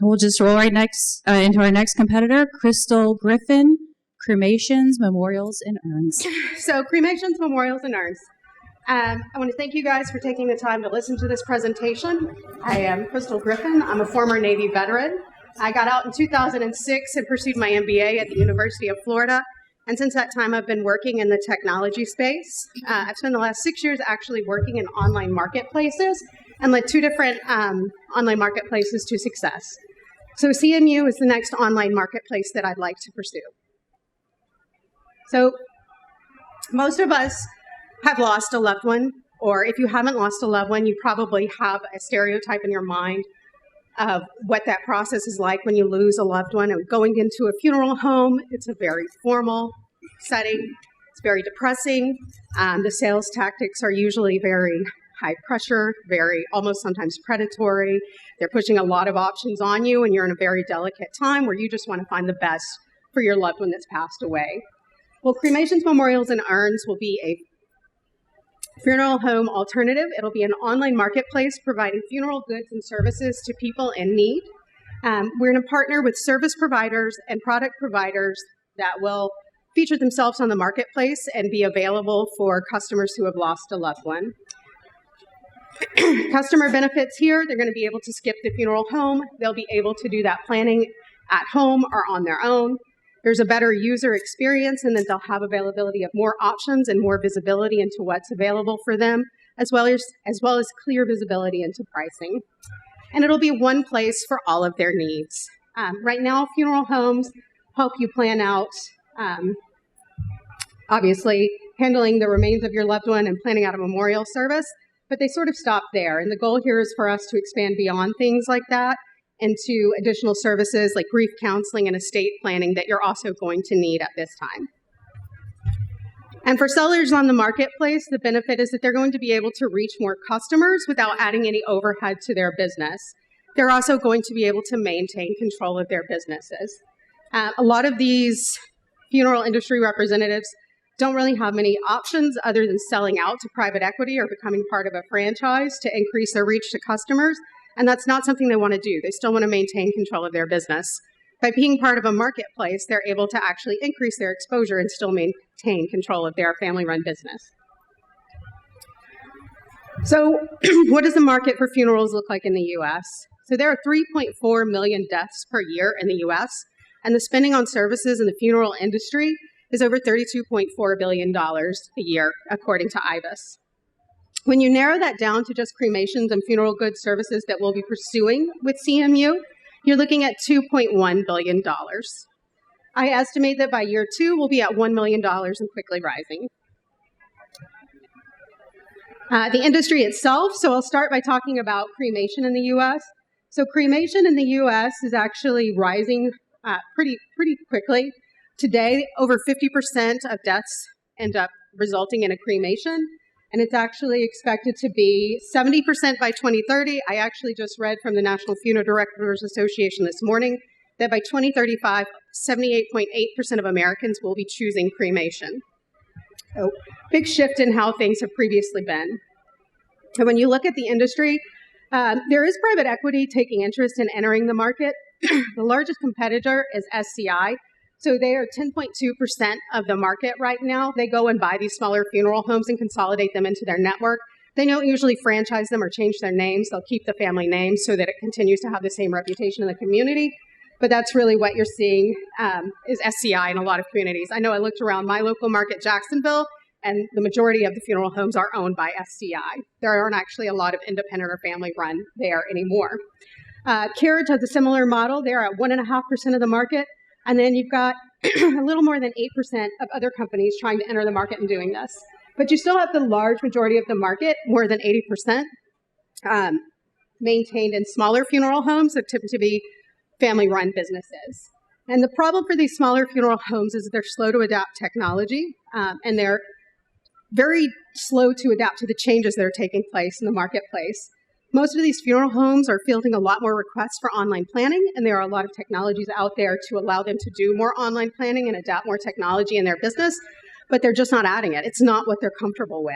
We'll just roll right next into our next competitor, Chrystal Griffin, Cremations, Memorials, and Urns. So Cremations, Memorials, and Urns. I want to thank you guys for taking the time to listen to this presentation. I am Chrystal Griffin. I'm a former Navy veteran. I got out in 2006 and pursued my MBA at the University of Florida. And since that time, I've been working in the technology space. I've spent the last 6 years actually working in online marketplaces and led 2 different online marketplaces to success. So CMU is the next online marketplace that I'd like to pursue. So most of us have lost a loved one, or if you haven't lost a loved one, you probably have a stereotype in your mind of what that process is like when you lose a loved one. And going into a funeral home, it's a very formal setting. It's very depressing. The sales tactics are usually very high pressure, very almost sometimes predatory. They're pushing a lot of options on you, and you're in a very delicate time where you just want to find the best for your loved one that's passed away. Well, Cremations, Memorials, and Urns will be a funeral home alternative. It'll be an online marketplace providing funeral goods and services to people in need. We're going to partner with service providers and product providers that will feature themselves on the marketplace and be available for customers who have lost a loved one. Customer benefits here, they're going to be able to skip the funeral home. They'll be able to do that planning at home or on their own. There's a better user experience, and then they'll have availability of more options and more visibility into what's available for them, as well as clear visibility into pricing. And it'll be one place for all of their needs. Right now, funeral homes help you plan out, obviously, handling the remains of your loved one and planning out a memorial service, but they sort of stop there. And the goal here is for us to expand beyond things like that into additional services like grief counseling and estate planning that you're also going to need at this time. And for sellers on the marketplace, the benefit is that they're going to be able to reach more customers without adding any overhead to their business. They're also going to be able to maintain control of their businesses. A lot of these funeral industry representatives don't really have many options other than selling out to private equity or becoming part of a franchise to increase their reach to customers. And that's not something they want to do. They still want to maintain control of their business. By being part of a marketplace, they're able to actually increase their exposure and still maintain control of their family-run business. So what does the market for funerals look like in the U.S.? So there are 3.4 million deaths per year in the U.S., and the spending on services in the funeral industry is over $32.4 billion a year, according to IBIS. When you narrow that down to just cremations and funeral goods services that we'll be pursuing with CMU, you're looking at $2.1 billion. I estimate that by year 2, we'll be at $1 million and quickly rising. The industry itself, so I'll start by talking about cremation in the U.S. So cremation in the U.S. is actually rising pretty quickly. Today, over 50% of deaths end up resulting in a cremation. And it's actually expected to be 70% by 2030. I actually just read from the National Funeral Directors Association this morning that by 2035, 78.8% of Americans will be choosing cremation. So big shift in how things have previously been. So when you look at the industry, there is private equity taking interest in entering the market. The largest competitor is SCI. So they are 10.2% of the market right now. They go and buy these smaller funeral homes and consolidate them into their network. They don't usually franchise them or change their names. They'll keep the family name so that it continues to have the same reputation in the community. But that's really what you're seeing is SCI in a lot of communities. I know I looked around my local market, Jacksonville, and the majority of the funeral homes are owned by SCI. There aren't actually a lot of independent or family run there anymore. Carriage has a similar model. They're at 1.5% of the market. And then you've got a little more than 8% of other companies trying to enter the market and doing this. But you still have the large majority of the market, more than 80%, maintained in smaller funeral homes that tend to be family-run businesses. And the problem for these smaller funeral homes is they're slow to adapt technology, and they're very slow to adapt to the changes that are taking place in the marketplace. Most of these funeral homes are fielding a lot more requests for online planning, and there are a lot of technologies out there to allow them to do more online planning and adapt more technology in their business, but they're just not adding it. It's not what they're comfortable with.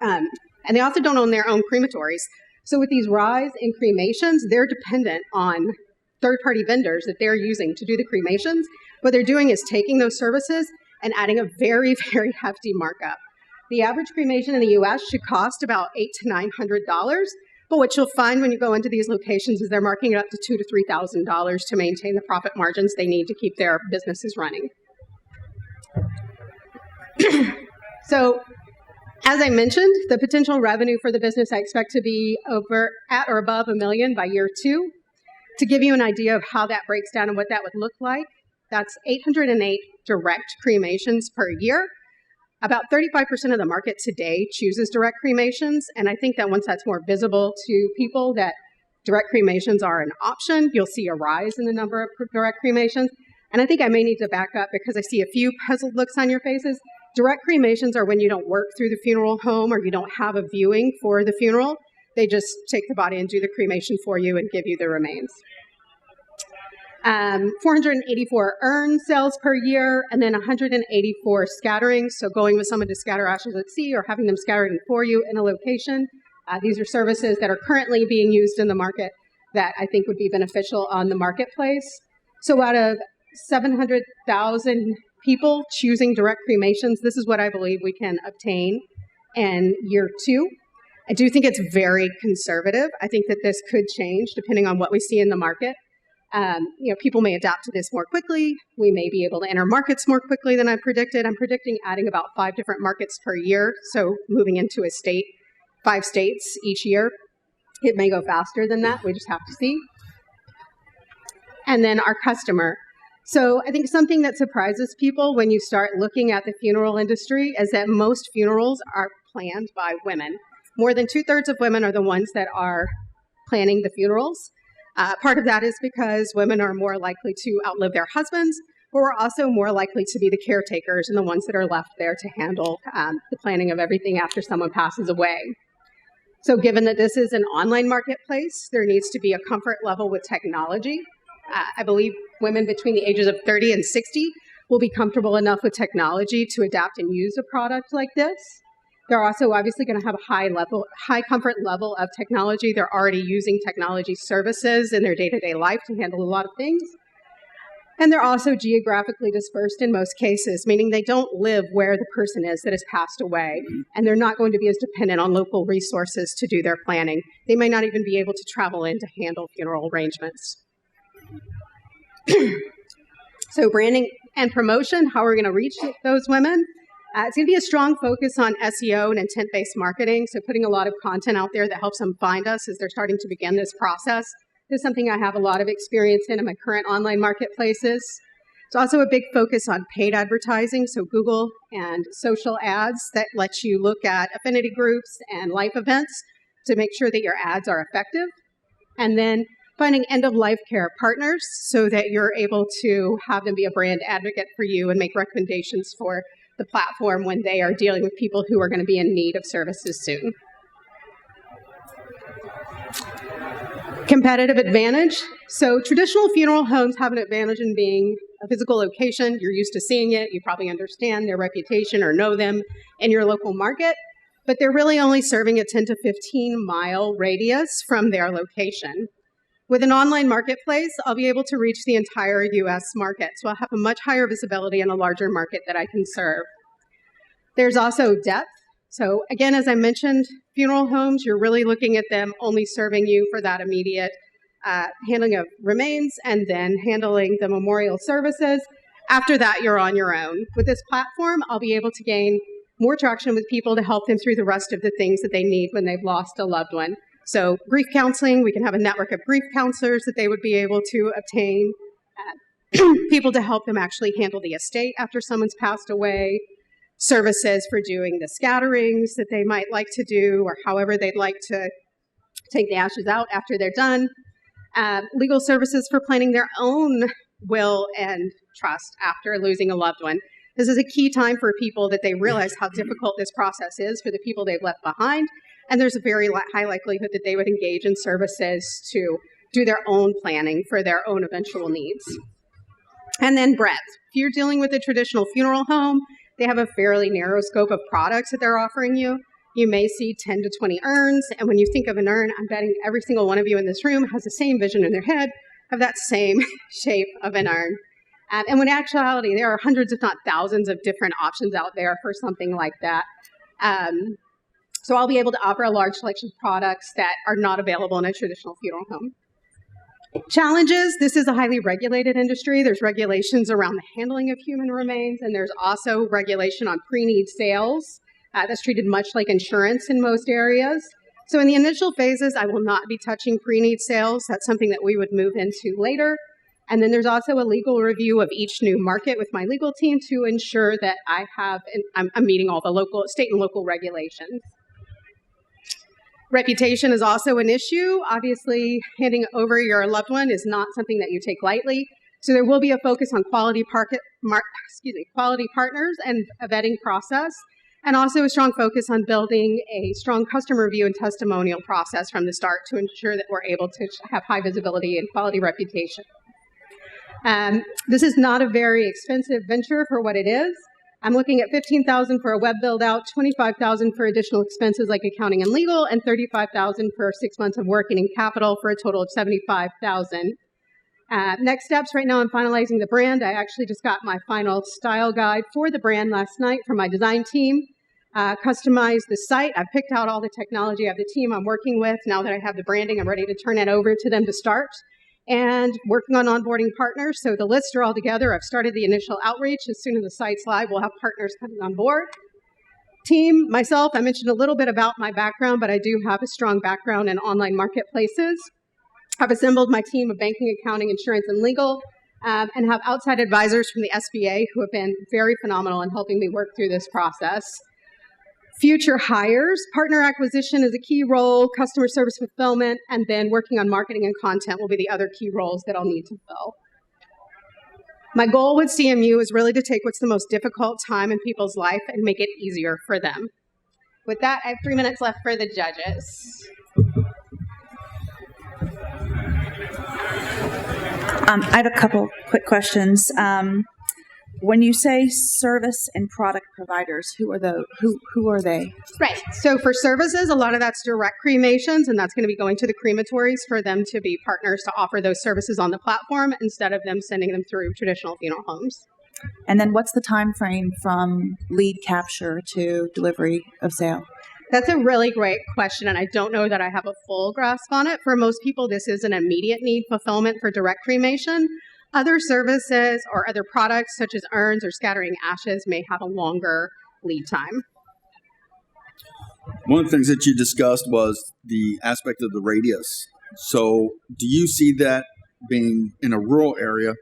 And they also don't own their own crematories. So with these rise in cremations, they're dependent on third-party vendors that they're using to do the cremations. What they're doing is taking those services and adding a very, very hefty markup. The average cremation in the US should cost about $800 to $900, but what you'll find when you go into these locations is they're marking it up to $2,000 to $3,000 to maintain the profit margins they need to keep their businesses running. So, as I mentioned, the potential revenue for the business I expect to be over at or above $1 million by year 2. To give you an idea of how that breaks down and what that would look like, that's 808 direct cremations per year. About 35% of the market today chooses direct cremations, and I think that once that's more visible to people that direct cremations are an option, you'll see a rise in the number of direct cremations. And I think I may need to back up because I see a few puzzled looks on your faces. Direct cremations are when you don't work through the funeral home or you don't have a viewing for the funeral. They just take the body and do the cremation for you and give you the remains. 484 urn sales per year, and then 184 scatterings. So going with someone to scatter ashes at sea or having them scattered for you in a location. These are services that are currently being used in the market that I think would be beneficial on the marketplace. So out of 700,000 people choosing direct cremations, this is what I believe we can obtain in year 2. I do think it's very conservative. I think that this could change depending on what we see in the market. People may adapt to this more quickly. We may be able to enter markets more quickly than I predicted. I'm predicting adding about 5 different markets per year. So moving into 5 states each year. It may go faster than that. We just have to see. And then our customer. So I think something that surprises people when you start looking at the funeral industry is that most funerals are planned by women. More than 2/3 of women are the ones that are planning the funerals. Part of that is because women are more likely to outlive their husbands, but we're also more likely to be the caretakers and the ones that are left there to handle the planning of everything after someone passes away. So given that this is an online marketplace, there needs to be a comfort level with technology. I believe women between the ages of 30 and 60 will be comfortable enough with technology to adapt and use a product like this. They're also obviously going to have a high comfort level of technology. They're already using technology services in their day-to-day life to handle a lot of things. And they're also geographically dispersed in most cases, meaning they don't live where the person is that has passed away. And they're not going to be as dependent on local resources to do their planning. They may not even be able to travel in to handle funeral arrangements. So branding and promotion, how we're going to reach those women. It's going to be a strong focus on SEO and intent-based marketing, so putting a lot of content out there that helps them find us as they're starting to begin this process. This is something I have a lot of experience in my current online marketplaces. It's also a big focus on paid advertising, so Google and social ads that let you look at affinity groups and life events to make sure that your ads are effective. And then finding end-of-life care partners so that you're able to have them be a brand advocate for you and make recommendations for the platform when they are dealing with people who are going to be in need of services soon. Competitive advantage. So traditional funeral homes have an advantage in being a physical location. You're used to seeing it. You probably understand their reputation or know them in your local market, but they're really only serving a 10 to 15 mile radius from their location. With an online marketplace, I'll be able to reach the entire U.S. market, so I'll have a much higher visibility and a larger market that I can serve. There's also depth. So again, as I mentioned, funeral homes, you're really looking at them only serving you for that immediate handling of remains and then handling the memorial services. After that, you're on your own. With this platform, I'll be able to gain more traction with people to help them through the rest of the things that they need when they've lost a loved one. So grief counseling, we can have a network of grief counselors that they would be able to obtain, people to help them actually handle the estate after someone's passed away, services for doing the scatterings that they might like to do or however they'd like to take the ashes out after they're done, legal services for planning their own will and trust after losing a loved one. This is a key time for people that they realize how difficult this process is for the people they've left behind. And there's a very high likelihood that they would engage in services to do their own planning for their own eventual needs. And then breadth. If you're dealing with a traditional funeral home, they have a fairly narrow scope of products that they're offering you. you may see 10 to 20 urns. And when you think of an urn, I'm betting every single one of you in this room has the same vision in their head of that same shape of an urn. And when in actuality, there are hundreds, if not thousands, of different options out there for something like that. So I'll be able to offer a large selection of products that are not available in a traditional funeral home. Challenges, this is a highly regulated industry. There's regulations around the handling of human remains, and there's also regulation on pre-need sales. That's treated much like insurance in most areas. So in the initial phases, I will not be touching pre-need sales. That's something that we would move into later. And then there's also a legal review of each new market with my legal team to ensure that I'm meeting all the local, state and local regulations. Reputation is also an issue. Obviously, handing over your loved one is not something that you take lightly. So there will be a focus on quality partners and a vetting process, and also a strong focus on building a strong customer review and testimonial process from the start to ensure that we're able to have high visibility and quality reputation. This is not a very expensive venture for what it is. I'm looking at $15,000 for a web build out, $25,000 for additional expenses like accounting and legal, and $35,000 for 6 months of working in capital for a total of $75,000. Next steps, right now I'm finalizing the brand. I actually just got my final style guide for the brand last night from my design team. Customized the site. I've picked out all the technology. I have the team I'm working with. Now that I have the branding, I'm ready to turn it over to them to start. And working on onboarding partners. So the lists are all together. I've started the initial outreach. As soon as the site's live, we'll have partners coming on board. Team, myself, I mentioned a little bit about my background, but I do have a strong background in online marketplaces. I've assembled my team of banking, accounting, insurance, and legal, and have outside advisors from the SBA who have been very phenomenal in helping me work through this process. Future hires, partner acquisition is a key role, customer service fulfillment, and then working on marketing and content will be the other key roles that I'll need to fill. My goal with CMU is really to take what's the most difficult time in people's life and make it easier for them. With that, I have 3 minutes left for the judges. I have a couple quick questions. When you say service and product providers, who are they? Right. So for services, a lot of that's direct cremations, and that's going to be going to the crematories for them to be partners to offer those services on the platform instead of them sending them through traditional funeral homes. And then what's the time frame from lead capture to delivery of sale? That's a really great question, and I don't know that I have a full grasp on it. For most people, this is an immediate need fulfillment for direct cremation. Other services or other products such as urns or scattering ashes may have a longer lead time. One of the things that you discussed was the aspect of the radius. So do you see that being in a rural area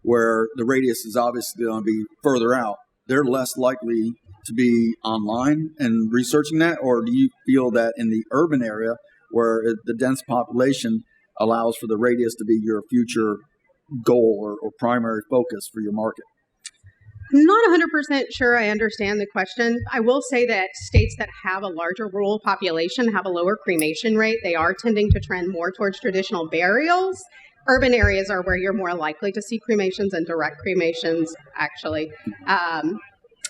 where the radius is obviously going to be further out? They're less likely to be online and researching that? Or do you feel that in the urban area where the dense population allows for the radius to be your future goal or primary focus for your market? I'm not 100% sure I understand the question. I will say that states that have a larger rural population have a lower cremation rate. They are tending to trend more towards traditional burials. Urban areas are where you're more likely to see cremations and direct cremations, actually.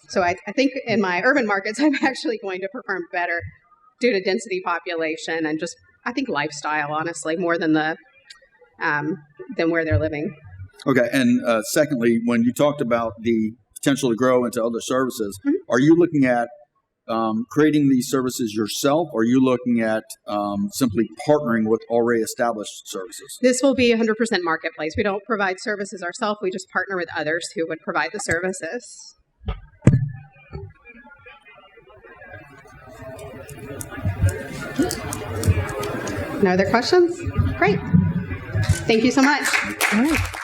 So I think in my urban markets, I'm actually going to perform better due to density population and just, I think, lifestyle, honestly, more than than where they're living. Okay, and secondly, when you talked about the potential to grow into other services, are you looking at creating these services yourself, or are you looking at simply partnering with already established services? This will be 100% marketplace. We don't provide services ourselves. We just partner with others who would provide the services. No other questions? Great. Thank you so much. All right.